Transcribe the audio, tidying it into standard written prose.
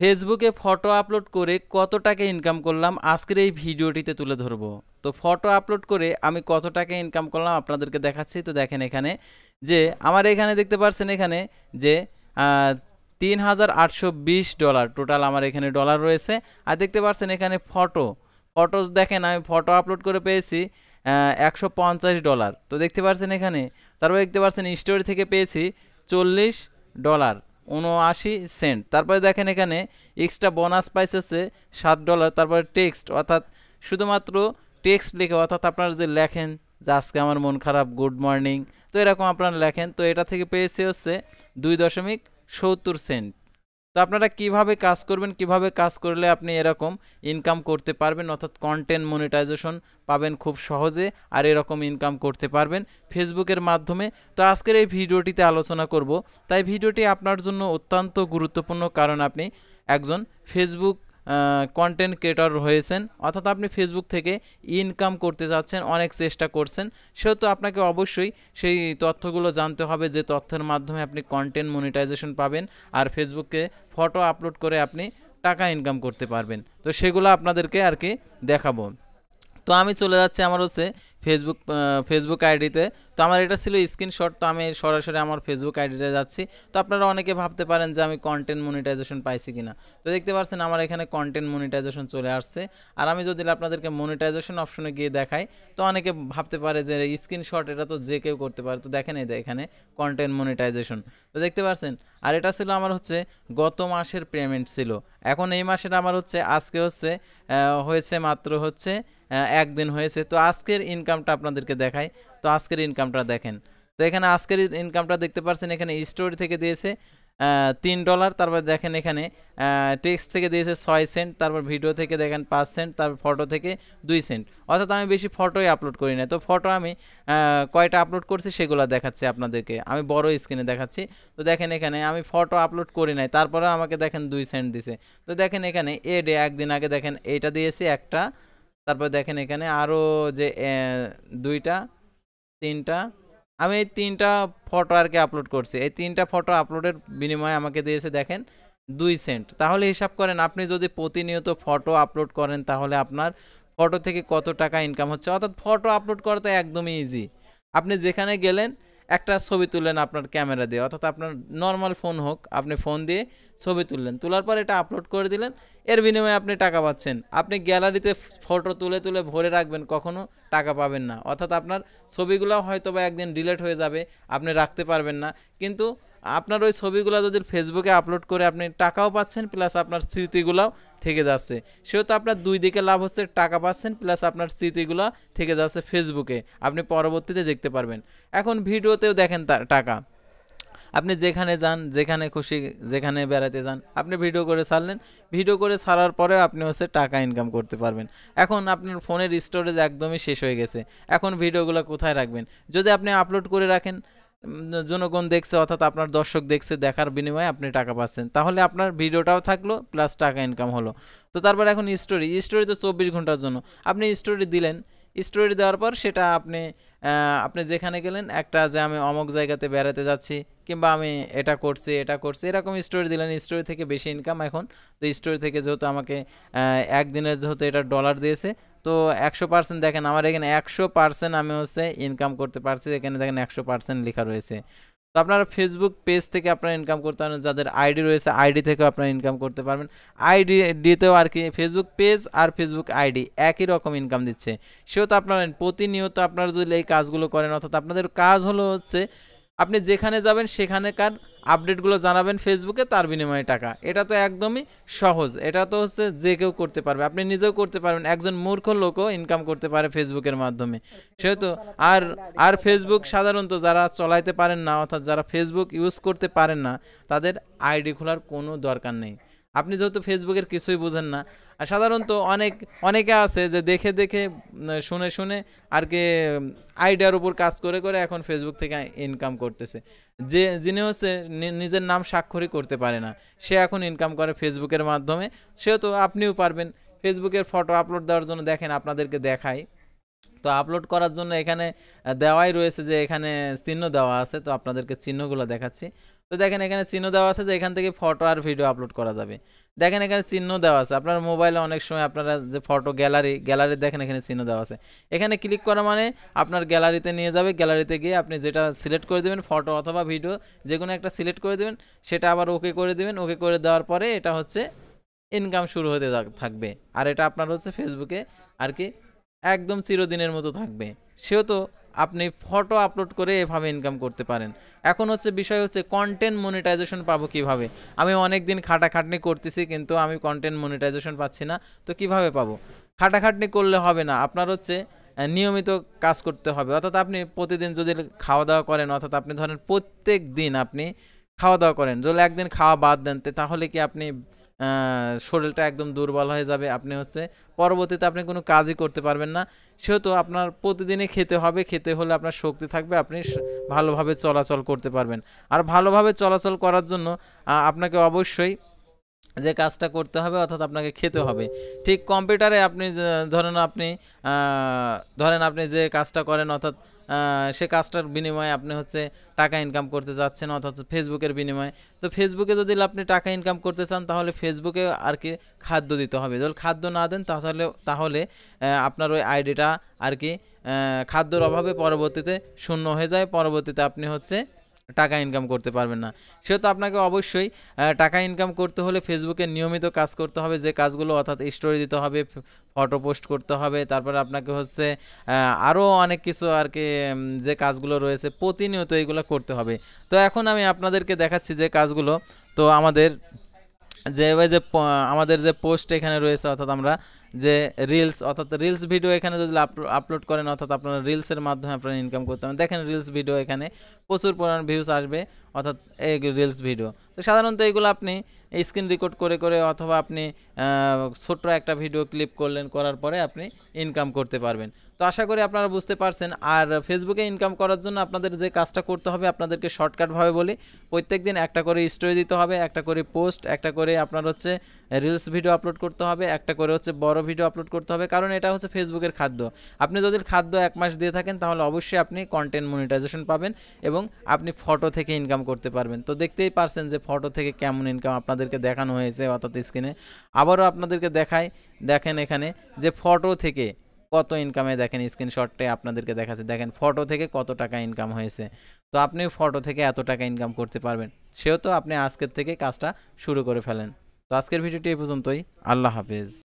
ফেসবুকে photo upload করে কত টাকা ইনকাম করলাম আজকের এই ভিডিওটিতে তুলে ধরবো। তো ফটো আপলোড করে আমি কত টাকা ইনকাম করলাম আপনাদেরকে দেখাচ্ছি। তো দেখেন এখানে যে আমার এখানে দেখতে পাচ্ছেন এখানে যে $3,820 টোটাল আমার এখানে ডলার রয়েছে। আর দেখতে পাচ্ছেন এখানে ফটোজ দেখেন আমি ফটো আপলোড করে পেয়েছি $150। তো দেখতে পাচ্ছেন এখানে তারপর দেখতে পাচ্ছেন স্টোরি থেকে পেয়েছি $40, 79 সেন্ট। তারপরে দেখেন এখানে এক্সট্রা বোনাস পাইছে $7। তারপরে টেক্সট অর্থাৎ শুধুমাত্র টেক্সট লিখে অর্থাৎ আপনারা যে লেখেন যে আজকে আমার মন খারাপ, গুড মর্নিং, তো এরকম আপনারা লেখেন, তো এটা থেকে পেয়েছে হচ্ছে 2.70 সেন্ট। তো আপনারা কিভাবে কাজ করবেন, কিভাবে কাজ করলে আপনি এরকম ইনকাম করতে পারবেন অর্থাৎ কন্টেন্ট মনিটাইজেশন পাবেন খুব সহজে আর এরকম ইনকাম করতে পারবেন ফেসবুকের মাধ্যমে। তো আজকের এই ভিডিওটিতে আলোচনা করব, তাই ভিডিওটি আপনার জন্য অত্যন্ত গুরুত্বপূর্ণ, কারণ আপনি একজন ফেসবুক কন্টেন্ট ক্রিয়েটর হয়েছেন অর্থাৎ আপনি ফেসবুক থেকে ইনকাম করতে যাচ্ছেন, অনেক চেষ্টা করছেন, সেহেতু আপনাকে অবশ্যই সেই তথ্যগুলো জানতে হবে যে তথ্যের মাধ্যমে আপনি কন্টেন্ট মনিটাইজেশন পাবেন আর ফেসবুকে ফটো আপলোড করে আপনি টাকা ইনকাম করতে পারবেন। তো সেগুলো আপনাদেরকে আর কি দেখাবো। তো আমি চলে যাচ্ছি আমার হচ্ছে ফেসবুক আইডিতে। তো আমার এটা ছিল স্ক্রিনশট, তো আমি সরাসরি আমার ফেসবুক আইডিতে যাচ্ছি। তো আপনারা অনেকে ভাবতে পারেন যে আমি কন্টেন্ট মনিটাইজেশন পাইছি কিনা। তো দেখতে পাচ্ছেন আমার এখানে কন্টেন্ট মনিটাইজেশন চলে আসছে। আর আমি যদি আপনাদেরকে মনিটাইজেশন অপশনে গিয়ে দেখাই, তো অনেকে ভাবতে পারে যে স্ক্রিনশট এটা তো যে কেউ করতে পারে। তো দেখেন এই এখানে কন্টেন্ট মনিটাইজেশন, তো দেখতে পাচ্ছেন। আর এটা ছিল আমার হচ্ছে গত মাসের পেমেন্ট ছিল। এখন এই মাসের আমার হচ্ছে আজকে হচ্ছে হয়েছে মাত্র হচ্ছে একদিন হয়েছে। তো আজকের ইনকামটা আপনাদেরকে দেখাই। তো আজকের ইনকামটা দেখেন। তো এখানে আজকের ইনকামটা দেখতে পাচ্ছেন এখানে স্টোরি থেকে দিয়েছে $3। তারপর দেখেন এখানে টেক্সট থেকে দিয়েছে 6 সেন্ট। তারপর ভিডিও থেকে দেখেন 5 সেন্ট। তারপর ফটো থেকে 2 সেন্ট। অর্থাৎ আমি বেশি ফটোই আপলোড করি না। তো ফটো আমি কয়টা আপলোড করছি সেগুলো দেখাচ্ছি আপনাদেরকে, আমি বড় স্ক্রিনে দেখাচ্ছি। তো দেখেন এখানে আমি ফটো আপলোড করি নাই, তারপরে আমাকে দেখেন 2 সেন্ট দিছে। তো দেখেন এখানে একদিন আগে দেখেন এইটা দিয়েছি একটা। তারপর দেখেন এখানে আরও যে 2টা 3টা, আমি এই 3টা ফটো আর কি আপলোড করছি। এই 3টা ফটো আপলোডের বিনিময়ে আমাকে দিয়েছে দেখেন 2 সেন্ট। তাহলে হিসাব করেন আপনি যদি প্রতিনিয়ত ফটো আপলোড করেন তাহলে আপনার ফটো থেকে কত টাকা ইনকাম হচ্ছে। অর্থাৎ ফটো আপলোড করা তো একদমই ইজি। আপনি যেখানে গেলেন একটা ছবি তুললেন আপনার ক্যামেরা দিয়ে, অর্থাৎ আপনার নর্মাল ফোন হোক, আপনি ফোন দিয়ে ছবি তুললেন, তোলার পর এটা আপলোড করে দিলেন, এর বিনিময়ে আপনি টাকা পাচ্ছেন। আপনি গ্যালারিতে ফটো তুলে তুলে ভরে রাখবেন, কখনো টাকা পাবেন না। অর্থাৎ আপনার ছবিগুলো হয়তো বা একদিন ডিলিট হয়ে যাবে, আপনি রাখতে পারবেন না, কিন্তু আপনার ওই ছবিগুলো যদি ফেসবুকে আপলোড করে আপনি টাকাও পাচ্ছেন প্লাস আপনার স্মৃতিগুলোও থেকে যাচ্ছে। সেহেতু আপনার দুই দিকে লাভ হচ্ছে, টাকা পাচ্ছেন প্লাস আপনার স্মৃতিগুলো থেকে যাচ্ছে ফেসবুকে, আপনি পরবর্তীতে দেখতে পারবেন। এখন ভিডিওতেও দেখেন টাকা, আপনি যেখানে যান, যেখানে খুশি, যেখানে বেড়াতে যান, আপনি ভিডিও করে ছাড়লেন, ভিডিও করে ছাড়ার পরে আপনি হচ্ছে টাকা ইনকাম করতে পারবেন। এখন আপনার ফোনের স্টোরেজ একদমই শেষ হয়ে গেছে, এখন ভিডিওগুলো কোথায় রাখবেন? যদি আপনি আপলোড করে রাখেন, জনগণ দেখছে অর্থাৎ আপনার দর্শক দেখছে, দেখার বিনিময়ে আপনি টাকা পাচ্ছেন, তাহলে আপনার ভিডিওটাও থাকলো প্লাস টাকা ইনকাম হলো। তো তারপর এখন স্টোরি তো 24 ঘন্টার জন্য। আপনি স্টোরি দিলেন, স্টোরি দেওয়ার পর সেটা আপনি আপনি যেখানে গেলেন একটা যে আমি অমুক জায়গাতে বেড়াতে যাচ্ছি কিংবা আমি এটা করছি এরকম স্টোরি দিলেন, স্টোরি থেকে বেশি ইনকাম এখন। তো স্টোরি থেকে যেহেতু আমাকে একদিনের যেহেতু এটা ডলার দিয়েছে, তো 100% দেখেন আমার এখানে 100% আমি হচ্ছে ইনকাম করতে পারছি। এখানে দেখেন 100% লেখা রয়েছে। তো আপনারা ফেসবুক পেজ থেকে আপনারা ইনকাম করতে পারেন, যাদের আইডি রয়েছে আইডি থেকেও আপনারা ইনকাম করতে পারবেন। আইডিতেও আর কি ফেসবুক পেজ আর ফেসবুক আইডি একই রকম ইনকাম দিচ্ছে। সেহেতু আপনারা প্রতিনিয়ত আপনারা যদি এই কাজগুলো করেন, অর্থাৎ আপনাদের কাজ হলো হচ্ছে আপনি যেখানে যাবেন সেখানেকার আপডেটগুলো জানাবেন ফেসবুকে, তার বিনিময়ে টাকা। এটা তো একদমই সহজ, এটা তো হচ্ছে যে কেউ করতে পারবে, আপনি নিজেও করতে পারবেন, একজন মূর্খ লোকও ইনকাম করতে পারে ফেসবুকের মাধ্যমে। সেহেতু আর আর ফেসবুক সাধারণত যারা চলাইতে পারেন না অর্থাৎ যারা ফেসবুক ইউজ করতে পারেন না, তাদের আইডি খোলার কোনো দরকার নেই। আপনি যেহেতু ফেসবুকের কিছুই বুঝেন না, আর সাধারণত অনেকে আছে যে দেখে দেখে শুনে শুনে আর কি আইডিয়ার উপর কাজ করে করে এখন ফেসবুক থেকে ইনকাম করতেছে। যিনি হচ্ছে নিজের নাম স্বাক্ষরই করতে পারে না, সে এখন ইনকাম করে ফেসবুকের মাধ্যমে। সেহেতু আপনিও পারবেন ফেসবুকের ফটো আপলোড দেওয়ার জন্য। দেখেন আপনাদেরকে দেখাই, তো আপলোড করার জন্য এখানে দেওয়াই রয়েছে যে এখানে চিহ্ন দেওয়া আছে, তো আপনাদেরকে চিহ্নগুলো দেখাচ্ছি। তো দেখেন এখানে চিহ্ন দেওয়া আছে যে এখান থেকে ফটো আর ভিডিও আপলোড করা যাবে। দেখেন এখানে চিহ্ন দেওয়া আছে, আপনার মোবাইলে অনেক সময় আপনারা যে ফটো গ্যালারি দেখেন এখানে চিহ্ন দেওয়া আছে। এখানে ক্লিক করা মানে আপনার গ্যালারিতে নিয়ে যাবে, গ্যালারিতে গিয়ে আপনি যেটা সিলেক্ট করে দেবেন ফটো অথবা ভিডিও যে কোনো একটা সিলেক্ট করে দেবেন, সেটা আবার ওকে করে দেবেন। ওকে করে দেওয়ার পরে এটা হচ্ছে ইনকাম শুরু হতে থাকবে। আর এটা আপনার হচ্ছে ফেসবুকে আর কি একদম চিরদিনের মতো থাকবে। সেহেতু আপনি ফটো আপলোড করে এভাবে ইনকাম করতে পারেন। এখন হচ্ছে বিষয় হচ্ছে কন্টেন্ট মনিটাইজেশন পাবো কিভাবে। আমি অনেক দিন খাটাখাটনি করতেছি কিন্তু আমি কন্টেন্ট মনিটাইজেশন পাচ্ছি না, তো কিভাবে পাবো? খাটাখাটনি করলে হবে না, আপনার হচ্ছে নিয়মিত কাজ করতে হবে। অর্থাৎ আপনি প্রতিদিন যদি খাওয়া দাওয়া করেন, অর্থাৎ আপনি ধরেন প্রত্যেক দিন আপনি খাওয়া দাওয়া করেন, যদি একদিন খাওয়া বাদ দেন তাহলে কি আপনি শরীরটা একদম দুর্বল হয়ে যাবে, আপনি হচ্ছে পরবর্তীতে আপনি কোনো কাজই করতে পারবেন না। সেহেতু আপনার প্রতিদিনই খেতে হবে, খেতে হলে আপনার শক্তি থাকবে, আপনি ভালোভাবে চলাচল করতে পারবেন। আর ভালোভাবে চলাচল করার জন্য আপনাকে অবশ্যই যে কাজটা করতে হবে অর্থাৎ আপনাকে খেতে হবে। ঠিক কম্পিউটারে আপনি ধরেন আপনি যে কাজটা করেন অর্থাৎ সে কাজটার বিনিময়ে আপনি হচ্ছে টাকা ইনকাম করতে যাচ্ছেন অর্থাৎ ফেসবুকের বিনিময়ে। তো ফেসবুকে যদি আপনি টাকা ইনকাম করতে চান তাহলে ফেসবুকে আর কি খাদ্য দিতে হবে। যদি খাদ্য না দেন তাহলে আপনার ওই আইডিটা আর কি খাদ্যর অভাবে পরবর্তীতে শূন্য হয়ে যায়, পরবর্তীতে আপনি হচ্ছে টাকা ইনকাম করতে পারবেন না। সেহেতু আপনাকে অবশ্যই টাকা ইনকাম করতে হলে ফেসবুকে নিয়মিত কাজ করতে হবে, যে কাজগুলো অর্থাৎ স্টোরি দিতে হবে, ফটো পোস্ট করতে হবে, তারপরে আপনাকে হচ্ছে আরও অনেক কিছু আর কি যে কাজগুলো রয়েছে প্রতিনিয়ত এইগুলো করতে হবে। তো এখন আমি আপনাদেরকে দেখাচ্ছি যে কাজগুলো। তো আমাদের যে পোস্ট এখানে রয়েছে অর্থাৎ আমরা যে রিলস ভিডিও এখানে যদি আপলোড করেন অর্থাৎ আপনারা রিলসের মাধ্যমে আপনারা ইনকাম করতে পারেন। দেখেন রিলস ভিডিও এখানে প্রচুর পরিমাণ ভিউজ আসবে অর্থাৎ এই রিলস ভিডিও। তো সাধারণত এইগুলো আপনি স্ক্রিন রেকর্ড করে করে অথবা আপনি ছোট্ট একটা ভিডিও ক্লিপ করার পরে আপনি ইনকাম করতে পারবেন। তো আশা করি আপনারা বুঝতে পারছেন। আর ফেসবুকে ইনকাম করার জন্য আপনাদের যে কাজটা করতে হবে আপনাদেরকে শর্টকাটভাবে বলি, প্রত্যেক দিন একটা করে স্টোরি দিতে হবে, একটা করে পোস্ট, একটা করে আপনার হচ্ছে রিলস ভিডিও আপলোড করতে হবে, একটা করে হচ্ছে বড় ভিডিও আপলোড করতে হবে, কারণ এটা হচ্ছে ফেসবুকের খাদ্য। আপনি যদি খাদ্য 1 মাস দিয়ে থাকেন তাহলে অবশ্যই আপনি কন্টেন্ট মনিটাইজেশন পাবেন এবং আপনি ফটো থেকে ইনকাম করতে পারবেন। তো দেখতেই পারছেন যে ফটো থেকে কেমন ইনকাম আপনাদেরকে দেখানো হয়েছে অর্থাৎ স্ক্রিনে। আবারও আপনাদেরকে দেখেন এখানে যে ফটো থেকে কত ইনকামে, দেখেন স্ক্রিনশটে আপনাদেরকে দেখাচ্ছে, দেখেন ফটো থেকে কত টাকা ইনকাম হয়েছে। তো আপনি ফটো থেকে এত টাকা ইনকাম করতে পারবেন, সেহেতু আপনি আজকের থেকে কাজটা শুরু করে ফেলেন। তো আজকের ভিডিওটি এই পর্যন্তই। আল্লাহ হাফেজ।